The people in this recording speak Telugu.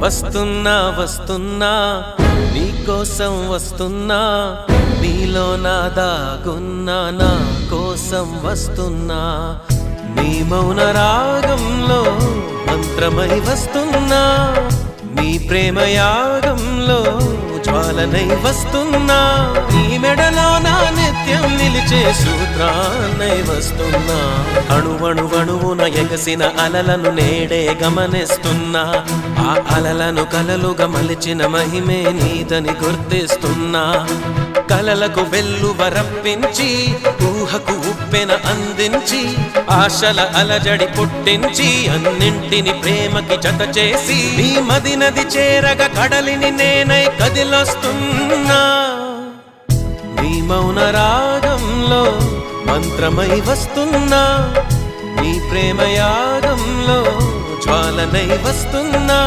వస్తున్నా వస్తున్నా నీకోసం వస్తున్నా, నీలో నా దాగున్నా నా కోసం వస్తున్నా, నీ మౌన రాగంలో మంత్రమై వస్తున్నా, నీ ప్రేమ యాగంలో జ్వాలనై వస్తున్నా, నీ మెడలో నా నిత్యం నిలిచే సూత్రాన్నై వస్తున్నా, అణువణువణువున ఎగసిన అలలను నేడే గమనిస్తున్నా, ఆ అలలను కలలుగా మలిచిన మహిమే నీదని గుర్తిస్తున్నా, కలలకు వెల్లువరప్పించి ఊహకు ఉప్పెన అందించి ఆశల అలజడి పుట్టించి అన్నింటిని ప్రేమకి జత చేసి నీ మది నది చేరగ కడలిని నేనై కదిలొస్తున్నా, నీ మౌన రాగంలో మంత్రమై వస్తున్నా, నీ ప్రేమ యాగంలో జ్వాలనై వస్తున్నా.